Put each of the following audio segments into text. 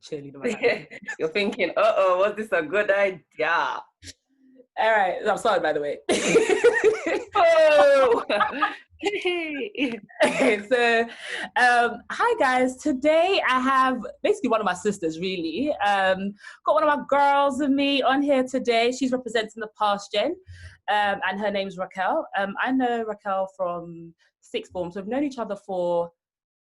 cheerleader academy. You're thinking, uh-oh, was this a good idea? All right, I'm sorry, by the way. Oh! So, hi guys. Today I have basically one of my sisters, really. Got one of my girls with me on here today. She's representing the past gen, and her name's Racquel. I know Racquel from sixth form, so we've known each other for,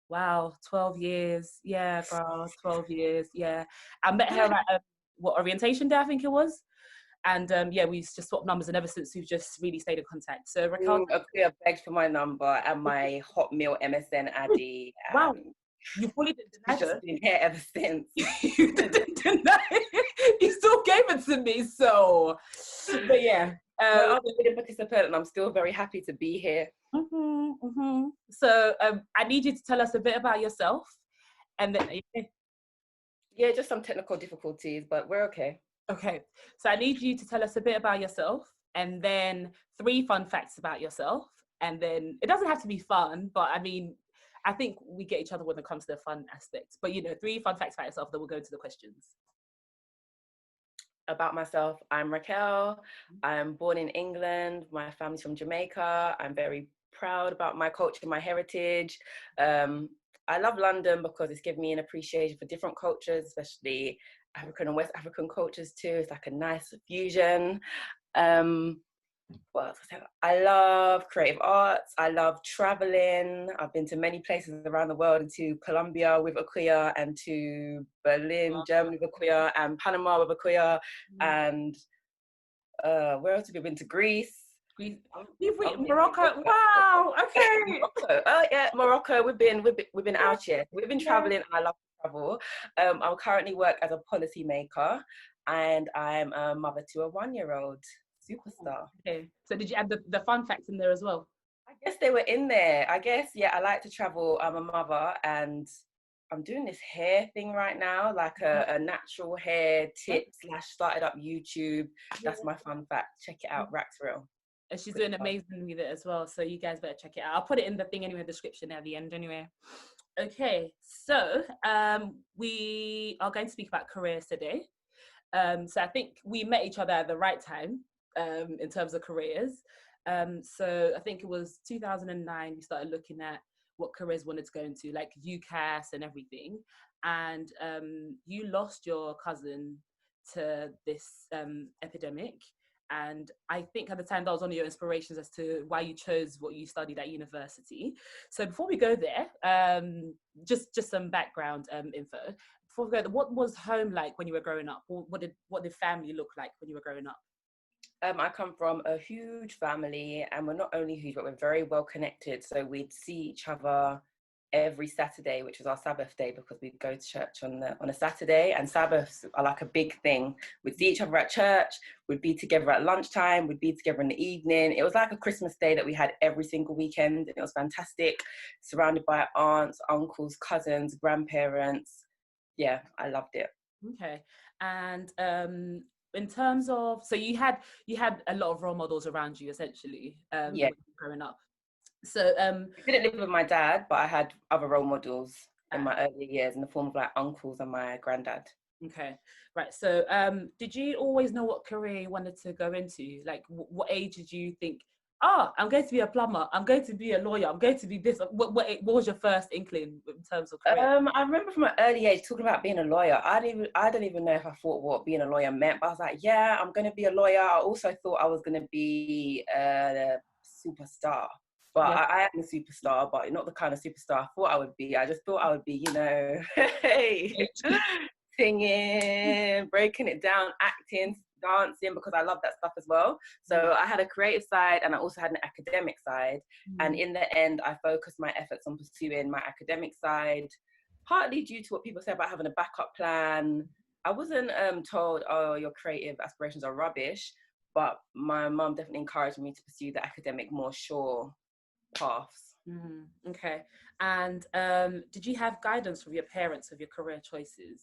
wow, 12 years. Yeah, girl, 12 years. Yeah. I met her at, orientation day, I think it was. And yeah, we just swapped numbers, and ever since we've just really stayed in contact. So Raquel, I begged for my number and my Hotmail MSN ID. wow, you fully didn't deny She's just been here ever since. You didn't deny it. You still gave it to me. So, but yeah, I'm a willing participant, and I'm still very happy to be here. So I need you to tell us a bit about yourself, and then yeah, just some technical difficulties, but we're okay. Okay, so I need you to tell us a bit about yourself, and then 3 fun facts about yourself. And then it doesn't have to be fun, but I mean, I think we get each other when it comes to the fun aspects. But 3 fun facts about yourself, then we'll go into the questions. About myself, I'm Racquel. I'm born in England. My family's from Jamaica. I'm very proud about my culture, my heritage. I love London because it's given me an appreciation for different cultures, especially African and West African cultures too. It's like a nice fusion. What else? I love creative arts. I love traveling. I've been to many places around the world, and to Colombia with Akuya, and to Berlin, Germany with Akuya, and Panama with Akuya, and where else have we been? To Greece. Morocco. Wow. Okay. Morocco. Oh yeah, Morocco. We've been out here. We've been traveling. I love to travel. I currently work as a policymaker, and I'm a mother to a 1-year-old superstar. Okay. So did you add the fun facts in there as well? I guess they were in there. I guess, yeah, I like to travel. I'm a mother, and I'm doing this hair thing right now, like a natural hair tip / started up YouTube. That's my fun fact. Check it out, Racquel. And she's doing amazing with it as well. So you guys better check it out. I'll put it in the thing anyway, description at the end anyway. Okay, so we are going to speak about careers today. So I think we met each other at the right time in terms of careers. So I think it was 2009 we started looking at what careers wanted to go into, like UCAS and everything. And you lost your cousin to this epidemic. And I think at the time that was one of your inspirations as to why you chose what you studied at university. So before we go there, just some background info. Before we go there, what was home like when you were growing up? What did family look like when you were growing up? I come from a huge family, and we're not only huge, but we're very well connected. So we'd see each other every Saturday, which was our Sabbath day, because we'd go to church on a Saturday, and Sabbaths are like a big thing. We'd see each other at church, we'd be together at lunchtime, we'd be together in the evening. It was like a Christmas day that we had every single weekend, and it was fantastic, surrounded by aunts, uncles, cousins, grandparents. Yeah, I loved it. Okay. And in terms of, so you had a lot of role models around you, essentially, yeah, growing up. So I didn't live with my dad, but I had other role models in my earlier years in the form of like uncles and my granddad. Okay, right. So did you always know what career you wanted to go into? Like what age did you think, I'm going to be a plumber, I'm going to be a lawyer, I'm going to be this? What was your first inkling in terms of career? I remember from an early age talking about being a lawyer. I don't even know if I thought what being a lawyer meant, but I was like, yeah, I'm going to be a lawyer. I also thought I was going to be a superstar. But yeah. I am a superstar, but not the kind of superstar I thought I would be. I just thought I would be, hey, singing, breaking it down, acting, dancing, because I love that stuff as well. So I had a creative side, and I also had an academic side. And in the end, I focused my efforts on pursuing my academic side, partly due to what people say about having a backup plan. I wasn't told, oh, your creative aspirations are rubbish, but my mum definitely encouraged me to pursue the academic, more sure paths. Okay. And did you have guidance from your parents of your career choices?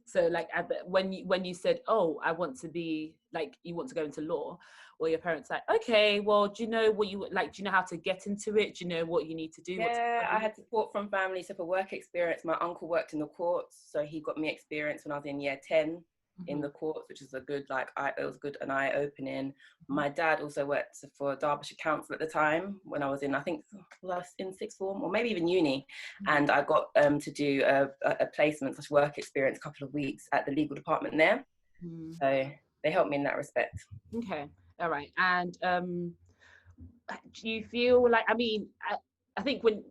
So like when you said, oh, I want to be like, you want to go into law, or your parents like, okay, well, do you know what you like? Do you know how to get into it? Do you know what you need to do? What to Yeah, I study? had support from family. So for work experience, my uncle worked in the courts, so he got me experience when I was in year 10 in Mm-hmm. the courts, which is a good it was good an eye opening. Mm-hmm. My dad also worked for Derbyshire Council at the time when I was in, I think, last in sixth form or maybe even uni, and I got to do a placement such work experience a couple of weeks at the legal department there. Mm-hmm. So they helped me in that respect. Okay, all right. And do you feel like, I mean, I think when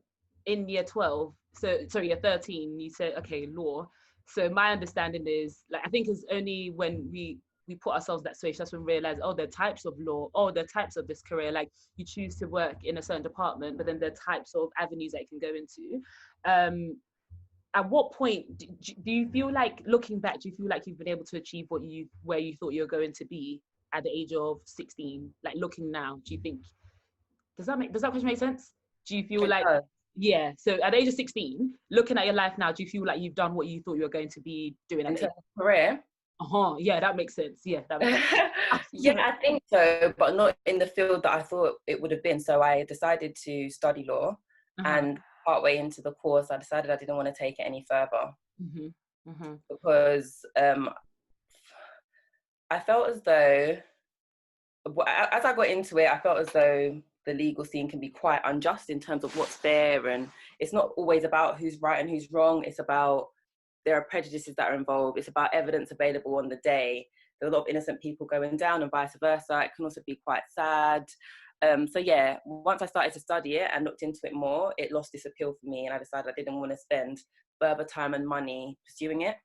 in year 12, so sorry, year 13, you said, okay, law. So my understanding is like, I think it's only when we put ourselves that situation, that's when we realize, oh, there are types of law, oh, there are types of this career. Like you choose to work in a certain department, but then there are types of avenues that you can go into. At what point do you feel like, looking back, do you feel like you've been able to achieve where you thought you were going to be at the age of 16? Like looking now, do you think, does that question make sense? Do you feel It like, does. yeah, so at the age of 16, looking at your life now, do you feel like you've done what you thought you were going to be doing at In the age? terms of career, Yeah, that makes sense. Yeah, that makes yeah, sense. I think so, but not in the field that I thought it would have been. So I decided to study law, Uh-huh. and partway into the course, I decided I didn't want to take it any further Mm-hmm. Mm-hmm. because I felt as though, as I got into it, I felt as though the legal scene can be quite unjust in terms of what's fair, and it's not always about who's right and who's wrong. It's about, there are prejudices that are involved. It's about evidence available on the day. There's a lot of innocent people going down and vice versa. It can also be quite sad. So yeah, once I started to study it and looked into it more, it lost its appeal for me, and I decided I didn't want to spend further time and money pursuing it.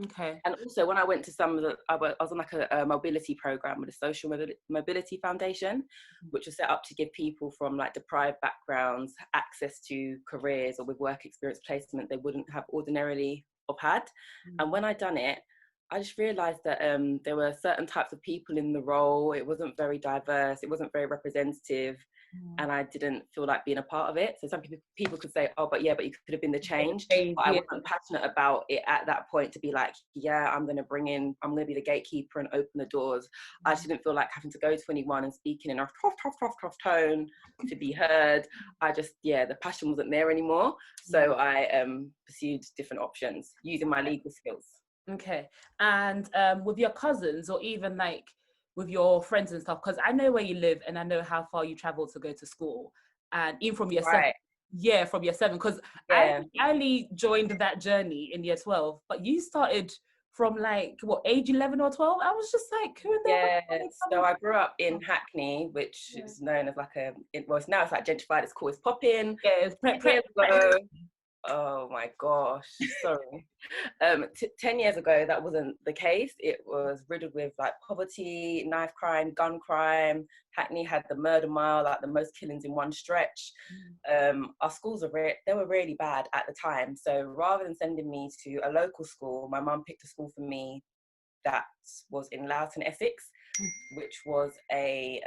Okay. And also, when I went to some of the, I was on like a mobility program with the Social Mobility Foundation, which was set up to give people from like deprived backgrounds access to careers or with work experience placement they wouldn't have ordinarily have had. And when I done it, I just realised that there were certain types of people in the role. It wasn't very diverse. It wasn't very representative. And I didn't feel like being a part of it. So some people could say, oh, but yeah, but you could have been the change. But I Yeah. wasn't passionate about it at that point to be like, yeah, I'm going to be the gatekeeper and open the doors. I just didn't feel like having to go to anyone and speaking in a tough tone to be heard. The passion wasn't there anymore. So I pursued different options using my legal skills. Okay. And with your cousins, or even like with your friends and stuff, because I know where you live and I know how far you travel to go to school, and even from year seven. Right. Yeah, from year seven, because Yeah. I only joined that journey in year 12, but you started from like what, age 11 or 12? I was just like, who in the Yeah, hell are they so coming I grew up from? in Hackney, which Yeah, is known as like now it's like gentrified, it's called, it's popping. yeah, it's 10 years ago, oh my gosh, sorry. 10 years ago, that wasn't the case. It was riddled with like poverty, knife crime, gun crime. Hackney had the murder mile, like the most killings in one stretch. Our schools they were really bad at the time. So rather than sending me to a local school, my mum picked a school for me that was in Loughton, Essex, which was a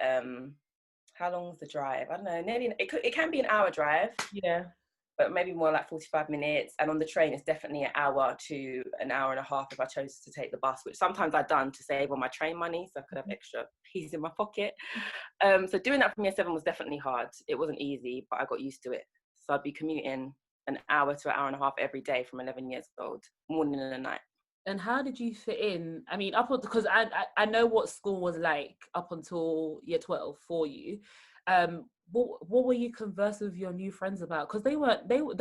how long was the drive? I don't know. Nearly, it can be an hour drive, yeah. but maybe more like 45 minutes. And on the train, it's definitely an hour to an hour and a half if I chose to take the bus, which sometimes I'd done to save on my train money, so I could have extra peas in my pocket. So doing that from year 7 was definitely hard. It wasn't easy, but I got used to it. So I'd be commuting an hour to an hour and a half every day from 11 years old, morning and night. And how did you fit in? I mean, because I know what school was like up until year 12 for you. What were you conversing with your new friends about? Because they were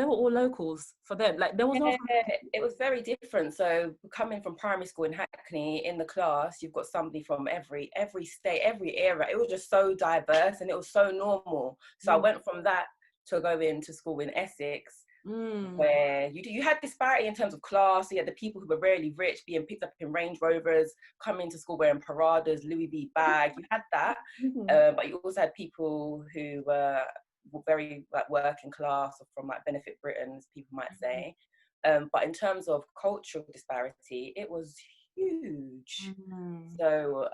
all locals for them. Like there was no. Yeah, it was very different. So coming from primary school in Hackney, in the class, you've got somebody from every state, every era. It was just so diverse and it was so normal. So I went from that to going to school in Essex, where you had disparity in terms of class. You had the people who were really rich being picked up in Range Rovers, coming to school wearing Paradas, Louis V bag. You had that, but you also had people who were very like working class or from like benefit Britons, people might say. But in terms of cultural disparity, it was huge. So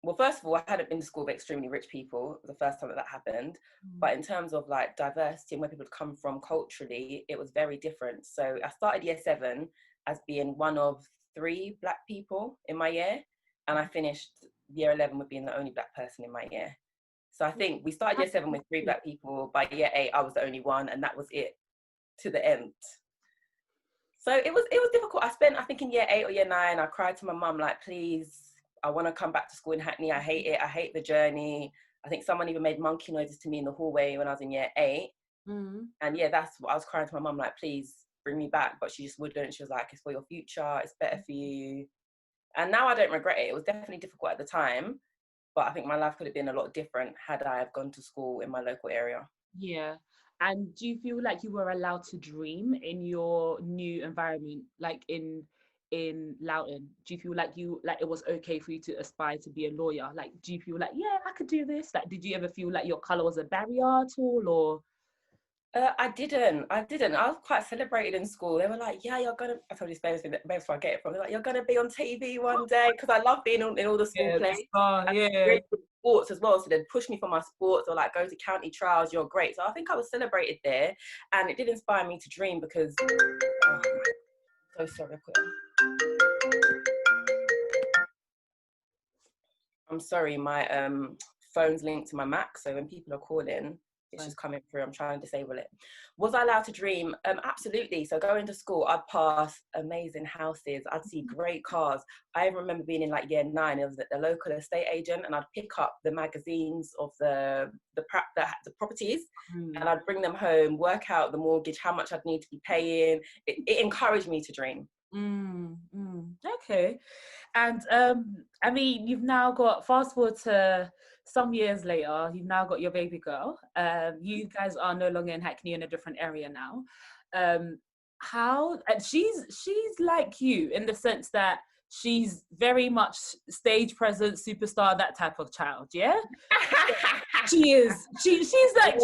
well, first of all, I hadn't been to school with extremely rich people. It was the first time that happened. But in terms of like diversity and where people come from culturally, it was very different. So I started year 7 as being one of 3 Black people in my year, and I finished year 11 with being the only Black person in my year. So I think we started year 7 with 3 Black people. By year 8, I was the only one, and that was it to the end. So it was difficult. I think in year 8 or year 9, I cried to my mum, like, please, I want to come back to school in Hackney. I hate it. I hate the journey. I think someone even made monkey noises to me in the hallway when I was in year 8. And yeah, that's what I was crying to my mum, like, please bring me back. But she just wouldn't. She was like, it's for your future. It's better for you. And now I don't regret it. It was definitely difficult at the time, but I think my life could have been a lot different had I have gone to school in my local area. Yeah. And do you feel like you were allowed to dream in your new environment, like in Loughton? Do you feel like it was okay for you to aspire to be a lawyer? Like, do you feel like, yeah, I could do this? Like, did you ever feel like your colour was a barrier at all, or? I didn't. I was quite celebrated in school. They were like, yeah, you're going to, I told you this thing, that's where I get it from. They're like, you're going to be on TV one day. Because I love being in all the school plays. Yeah. Sports as well. So they'd push me for my sports or like go to county trials. You're great. So I think I was celebrated there. And it did inspire me to dream because, oh, I'm so sorry. I'm sorry, my phone's linked to my Mac. So when people are calling, it's just coming through. I'm trying to disable it. Was I allowed to dream? Absolutely. So going to school, I'd pass amazing houses. I'd see great cars. I remember being in like year 9. It was the local estate agent, and I'd pick up the magazines of the properties, and I'd bring them home, work out the mortgage, how much I'd need to be paying. It encouraged me to dream. Okay. And I mean, you've now got, fast forward to some years later, you've now got your baby girl. You guys are no longer in Hackney, in a different area now. How, and she's like you in the sense that she's very much stage presence, superstar, that type of child, yeah? She is. She's like,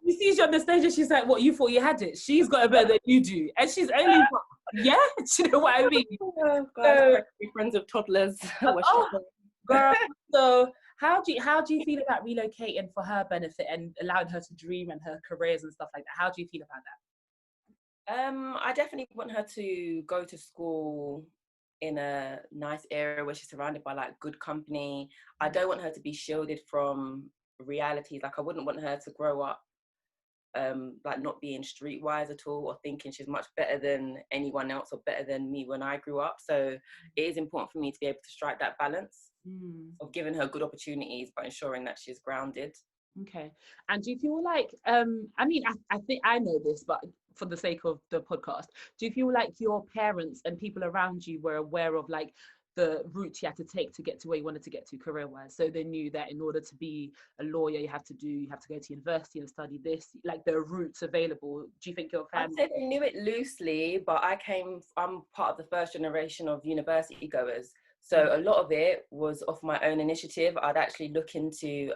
she sees you on the stage and she's like, what, you thought you had it? She's got it better than you do. And she's only, yeah? Do you know what I mean? Oh, God, so, friends of toddlers. Girl, so how do you feel about relocating for her benefit and allowing her to dream and her careers and stuff like that? How do you feel about that? I definitely want her to go to school in a nice area where she's surrounded by like good company. I don't want her to be shielded from realities. Like I wouldn't want her to grow up like not being streetwise at all, or thinking she's much better than anyone else or better than me when I grew up. So it is important for me to be able to strike that balance of giving her good opportunities but ensuring that she's grounded. Okay. And do you feel like I mean, I think I know this, but for the sake of the podcast, do you feel like your parents and people around you were aware of like the route you had to take to get to where you wanted to get to career-wise? So they knew that in order to be a lawyer, you have to go to university and study this, like the routes available. Do you think your family? I'd say they knew it loosely, but I'm part of the first generation of university goers. So a lot of it was off my own initiative. I'd actually look into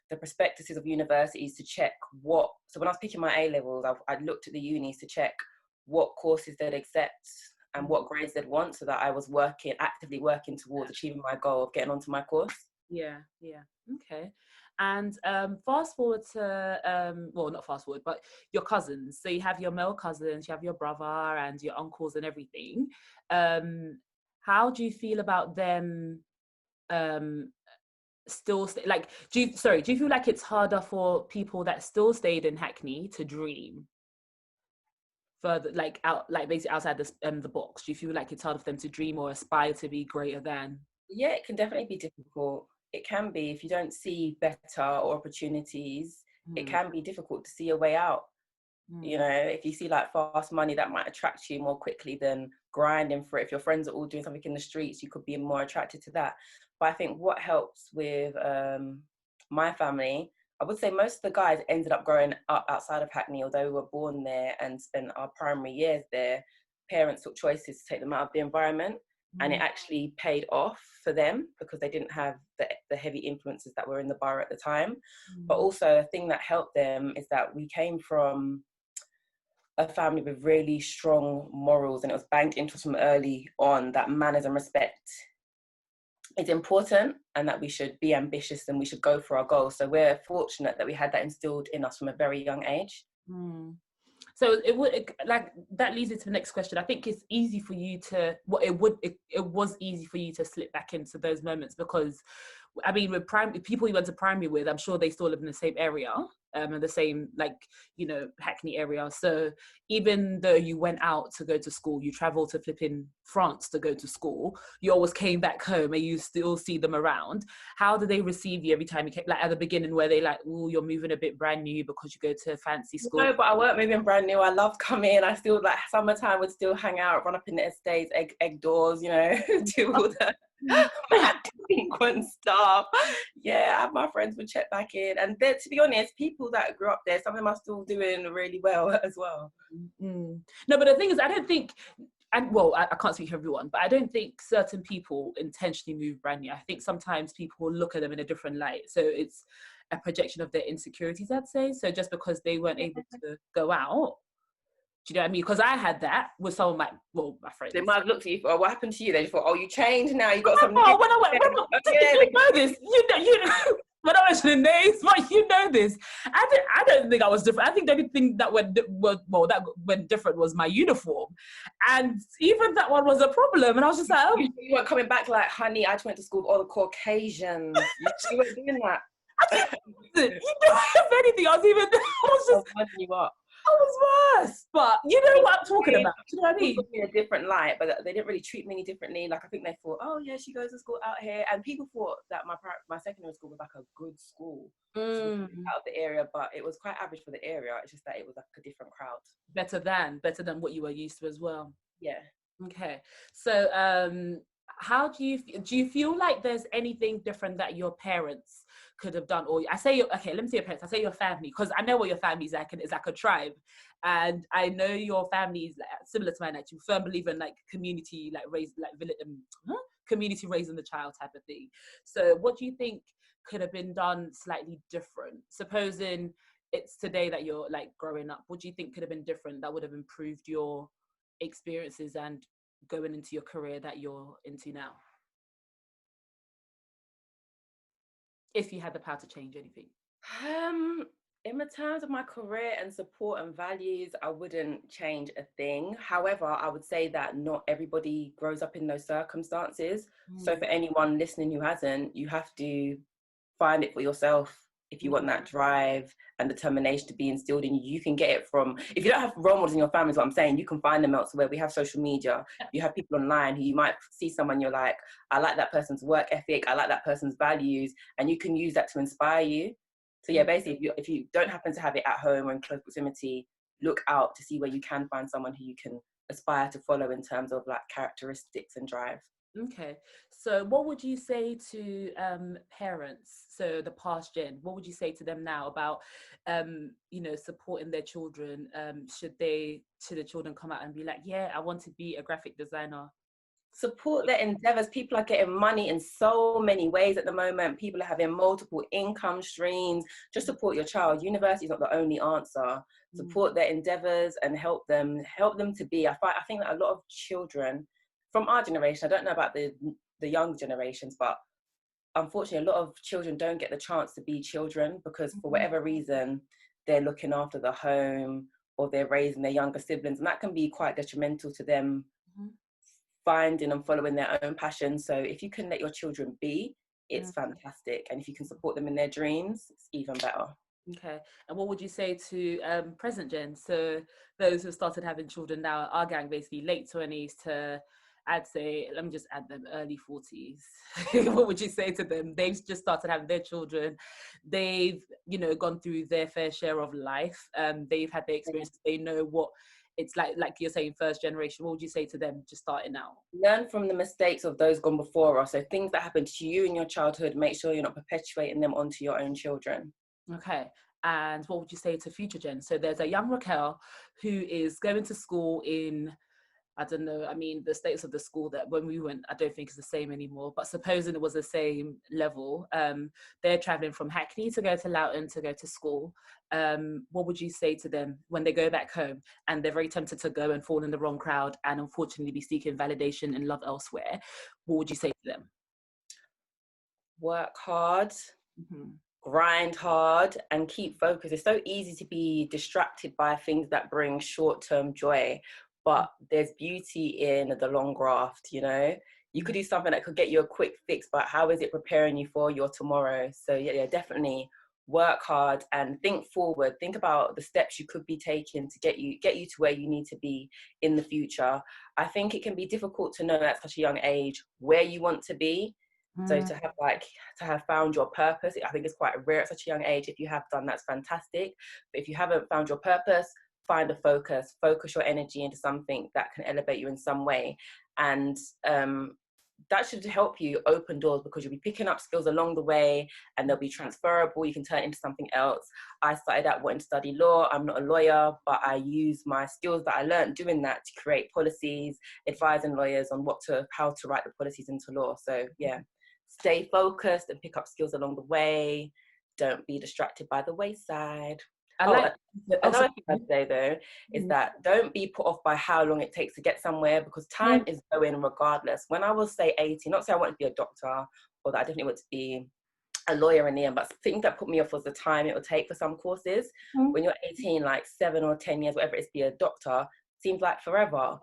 the prospectuses of universities to check so when I was picking my A-levels, I'd looked at the unis to check what courses they'd accept and what grades they'd want, so that I was actively working towards achieving my goal of getting onto my course. Yeah. Okay. And fast forward to, well, not fast forward, but your cousins. So you have your male cousins, you have your brother and your uncles and everything. How do you feel about them still like, do you feel like it's harder for people that still stayed in Hackney to dream further, like basically outside the box? Do you feel like it's harder for them to dream or aspire to be greater than? Yeah, it can definitely be difficult. It can be, if you don't see better or opportunities, it can be difficult to see a way out. You know, if you see like fast money, that might attract you more quickly than grinding for it. If your friends are all doing something in the streets, you could be more attracted to that. But I think what helps with my family, I would say most of the guys ended up growing up outside of Hackney, although we were born there and spent our primary years there. Parents took choices to take them out of the environment, and it actually paid off for them because they didn't have the heavy influences that were in the borough at the time. But also a thing that helped them is that we came from a family with really strong morals, and it was banked into us from early on that manners and respect is important, and that we should be ambitious and we should go for our goals. So we're fortunate that we had that instilled in us from a very young age. So like that leads into the next question. I think it's easy for you to it was easy for you to slip back into those moments because, I mean, with people you went to primary with, I'm sure they still live in the same area, in the same, like, you know, Hackney area. So even though you went out to go to school, you traveled to flipping France to go to school, you always came back home and you still see them around. How do they receive you every time you came? Like at the beginning, where they like, oh, you're moving a bit brand new because you go to a fancy school? No, but I weren't moving brand new. I loved coming. I still, like, summertime would still hang out, run up in the estates, egg doors, you know, do all the mad delinquent stuff. Yeah, my friends would check back in. And then, to be honest, people that grew up there, some of them are still doing really well as well. Mm. No, but the thing is, I don't think, and well, I can't speak for everyone, but I don't think certain people intentionally move brand new. I think sometimes people look at them in a different light. So it's a projection of their insecurities, I'd say. So just because they weren't able to go out, do you know what I mean? Because I had that with some of my friends. They might have looked at you for, what happened to you? They thought, oh, you changed now, you got something. Oh, you know this. You know. We're not mentioning names, but you know this. I don't think I was different. I think the only thing that went different was my uniform, and even that one was a problem. And I was just like, oh, you weren't coming back like, honey, I just went to school with all the Caucasians. You weren't doing that. You know, if anything, I was just you up. I was worse, but you know what I'm talking about. Do you know what I mean? In a different light, but they didn't really treat me any differently. Like, I think they thought, oh yeah, she goes to school out here, and people thought that my secondary school was like a good school out of the area, but it was quite average for the area. It's just that it was like a different crowd. Better than what you were used to as well. Yeah. Okay. So, how do you feel like there's anything different that your parents could have done, or let me say your parents, I say your family, because I know what your family is like, and it's like a tribe, and I know your family is like, similar to mine, actually, firm believer in like community, like raise, like community raising the child type of thing. So what do you think could have been done slightly different, supposing it's today that you're like growing up? What do you think could have been different that would have improved your experiences and going into your career that you're into now, if you had the power to change anything? In terms of my career and support and values, I wouldn't change a thing. However, I would say that not everybody grows up in those circumstances. So for anyone listening who hasn't, you have to find it for yourself. If you want that drive and determination to be instilled in you, you can get it from, if you don't have role models in your family, is what I'm saying, you can find them elsewhere. We have social media. You have people online who you might see someone, you're like, I like that person's work ethic, I like that person's values, and you can use that to inspire you. So yeah, basically, if you don't happen to have it at home or in close proximity, look out to see where you can find someone who you can aspire to follow in terms of like characteristics and drive. Okay, so what would you say to parents, so the past gen, what would you say to them now about supporting their children? Should the children come out and be like, yeah, I want to be a graphic designer? Support their endeavors. People are getting money in so many ways at the moment. People are having multiple income streams. Just support your child. University is not the only answer. Support their endeavors and help them to be. I think that a lot of children from our generation, I don't know about the young generations, but unfortunately a lot of children don't get the chance to be children because for whatever reason they're looking after the home or they're raising their younger siblings, and that can be quite detrimental to them finding and following their own passions. So if you can let your children be, it's fantastic, and if you can support them in their dreams, it's even better. Okay, and what would you say to present gen, so those who started having children now, our gang, basically late 20s to, I'd say, let me just add them, early 40s. What would you say to them? They've just started having their children. They've, gone through their fair share of life. They've had their experiences. They know what it's like you're saying, first generation. What would you say to them just starting out? Learn from the mistakes of those gone before us. So things that happened to you in your childhood, make sure you're not perpetuating them onto your own children. Okay. And what would you say to future gen? So there's a young Racquel who is going to school in, I don't know, I mean, the status of the school that when we went, I don't think it's the same anymore, but supposing it was the same level, they're traveling from Hackney to go to Loughton to go to school. What would you say to them when they go back home and they're very tempted to go and fall in the wrong crowd and unfortunately be seeking validation and love elsewhere? What would you say to them? Work hard. grind hard and keep focused. It's so easy to be distracted by things that bring short-term joy, but there's beauty in the long graft, you know? You could do something that could get you a quick fix, but how is it preparing you for your tomorrow? So yeah, definitely work hard and think forward. Think about the steps you could be taking to get you to where you need to be in the future. I think it can be difficult to know at such a young age where you want to be. So to have found your purpose, I think it's quite rare at such a young age. If you have done, that's fantastic. But if you haven't found your purpose, find a focus your energy into something that can elevate you in some way. And that should help you open doors, because you'll be picking up skills along the way and they'll be transferable. You can turn it into something else. I started out wanting to study law. I'm not a lawyer, but I use my skills that I learned doing that to create policies, advising lawyers on how to write the policies into law. So yeah, stay focused and pick up skills along the way. Don't be distracted by the wayside. Another thing I'd say though is that don't be put off by how long it takes to get somewhere, because time is going regardless. When I was say 18, not say I wanted to be a doctor or that I definitely want to be a lawyer in the end, but things that put me off was the time it would take for some courses. When you're 18, like 7 or 10 years, whatever it is, to be a doctor seems like forever.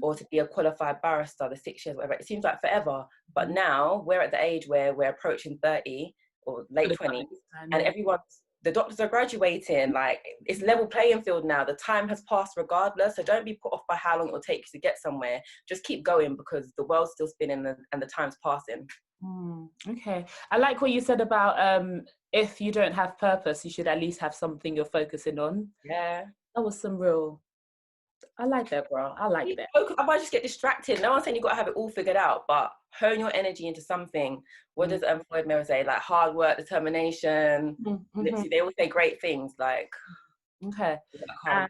Or to be a qualified barrister, the 6 years, whatever, it seems like forever. But now we're at the age where we're approaching 30 or late 20s, and the doctors are graduating. Like, it's level playing field now. The time has passed regardless. So don't be put off by how long it will take you to get somewhere. Just keep going, because the world's still spinning and the time's passing. Okay. I like what you said about if you don't have purpose, you should at least have something you're focusing on. Yeah. That was some real... I like that, bro. I like that. Otherwise, just get distracted. No one's saying you've got to have it all figured out, but hone your energy into something. What does Floyd Mayweather say? Like, hard work, determination. They all say great things. Like, okay. Let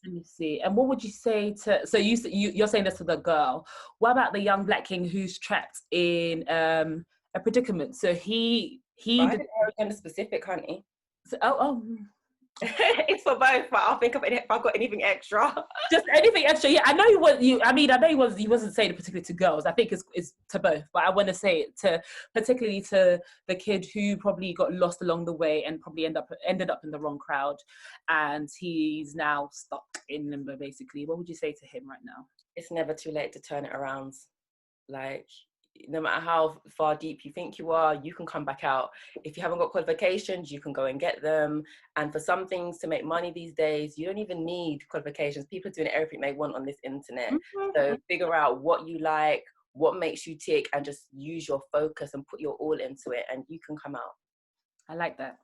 me see. And what would you say to? So you're saying this to the girl. What about the young black king who's trapped in a predicament? So he. Did kind of specific, honey. So, it's for both, but I'll think of it if I've got anything extra. Just anything extra. Yeah, I know he wasn't saying it particularly to girls. I think it's to both, but I want to say it particularly to the kid who probably got lost along the way and probably ended up in the wrong crowd, and he's now stuck in limbo. Basically, what would you say to him right now? It's never too late to turn it around. Like, no matter how far deep you think you are, you can come back out. If you haven't got qualifications, you can go and get them. And for some things, to make money these days, you don't even need qualifications. People are doing everything they want on this internet. So figure out what you like, what makes you tick, and just use your focus and put your all into it, and you can come out. I like that.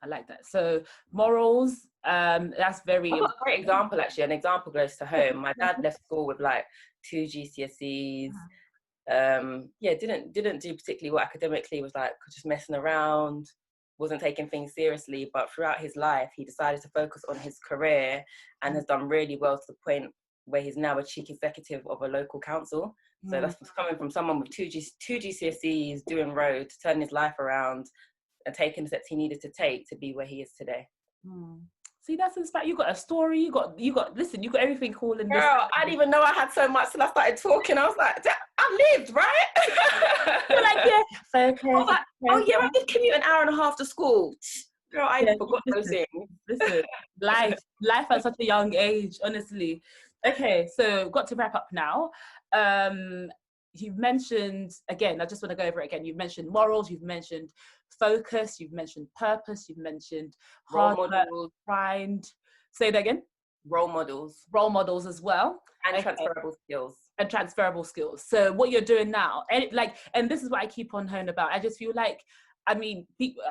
So morals, that's very... I've got a great example, actually. An example close to home. My dad left school with like 2 GCSEs. Didn't do particularly well academically, was like just messing around, wasn't taking things seriously, but throughout his life he decided to focus on his career and has done really well, to the point where he's now a chief executive of a local council. So that's coming from someone with 2 GCSEs, doing road, turning his life around and taking the steps he needed to take to be where he is today. See, that's inspiring. You got a story. You got. Listen, you got everything cool in this. Girl, I didn't even know I had so much till I started talking. I was like, I lived, right? You're like, yeah, focus. I was like, oh yeah, I did commute an hour and a half to school. Girl, I forgot those things. Listen, life at such a young age, honestly. Okay, so got to wrap up now. You've mentioned, again, I just want to go over it again. You've mentioned morals, you've mentioned focus, you've mentioned purpose, you've mentioned hard work, grind. Say that again. Role models as well. And transferable skills. So what you're doing now, and this is what I keep on hearing about. I just feel like, I mean, people,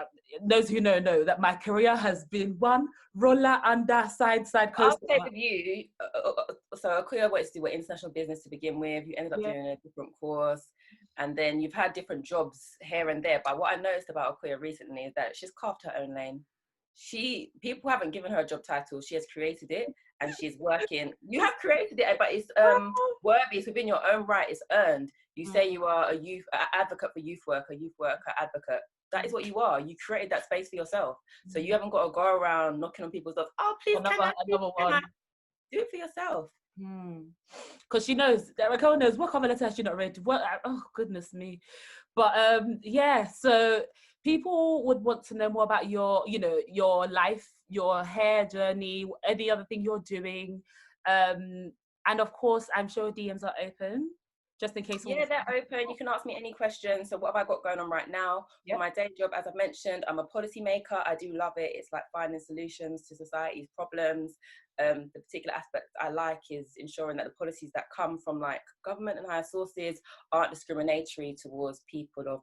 those who know that my career has been one roller under side coaster. I'll say with you, so Akuya wanted to do international business to begin with. You ended up doing a different course, and then you've had different jobs here and there. But what I noticed about Akuya recently is that she's carved her own lane. People haven't given her a job title. She has created it, and she's working. You have created it, but it's worthy. It's within your own right. It's earned. You say you are a advocate for youth worker advocate. That is what you are. You created that space for yourself. So you haven't got to go around knocking on people's doors. Oh, please, can I do it for yourself? Because she knows that Racquel knows what cover letter has she not read. What? Oh, goodness me. But so people would want to know more about your, you know, your life, your hair journey, any other thing you're doing. And of course, I'm sure DMs are open, just in case someone Yeah, wants they're open. You can ask me any questions. So what have I got going on right now? Yeah. For my day job, as I've mentioned, I'm a policy maker. I do love it. It's like finding solutions to society's problems. The particular aspect I like is ensuring that the policies that come from like government and higher sources aren't discriminatory towards people of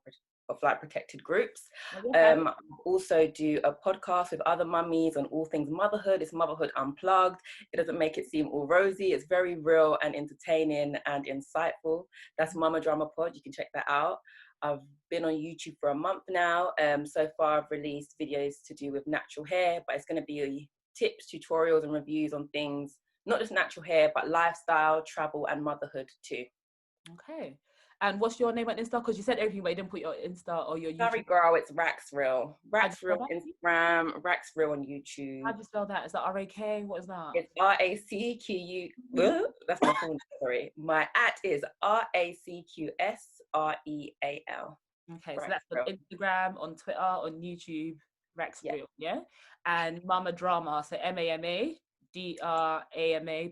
like protected groups. Okay. Also do a podcast with other mummies on all things motherhood. It's Motherhood Unplugged. It doesn't make it seem all rosy. It's very real and entertaining and insightful. That's Mama Drama Pod. You can check that out. I've been on YouTube for a month now. So far I've released videos to do with natural hair, but it's going to be tips, tutorials and reviews on things, not just natural hair, but lifestyle, travel and motherhood too. Okay. And what's your name on Insta? Because you said everything, but you didn't put your Insta or your YouTube. Sorry, girl, it's Racquel. Racquel Instagram, Racquel on YouTube. How do you spell that? Is that R-A-K? What is that? It's RACQU. That's my phone. Sorry. My @ is RACQSREAL. Okay, so that's on Instagram, on Twitter, on YouTube, Racquel, yeah? And Mama Drama, so MAMADRAMA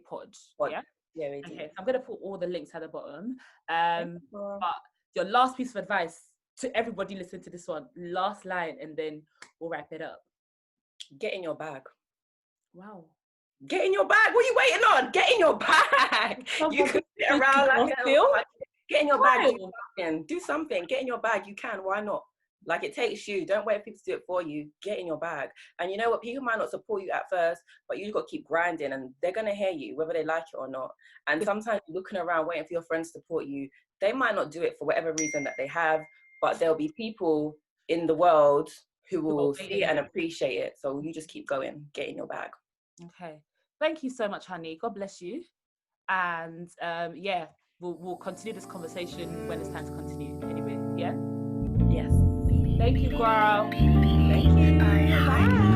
pod. Yeah? Yeah, we do. Okay, so I'm gonna put all the links at the bottom. But your last piece of advice to everybody listening to this one, last line, and then we'll wrap it up. Get in your bag. Wow. Get in your bag. What are you waiting on? Get in your bag. You can sit around like get in your bag. Do something. Get in your bag. You can. Why not? Like, it takes you. Don't wait for people to do it for you. Get in your bag. And you know what? People might not support you at first, but you just got to keep grinding and they're going to hear you, whether they like it or not. And sometimes looking around, waiting for your friends to support you, they might not do it for whatever reason that they have, but there'll be people in the world who will see it and appreciate it. So you just keep going. Get in your bag. Okay. Thank you so much, honey. God bless you. And yeah, we'll continue this conversation when it's time to continue anyway. Yeah? Yes. Thank you, girl. Thank you. Bye.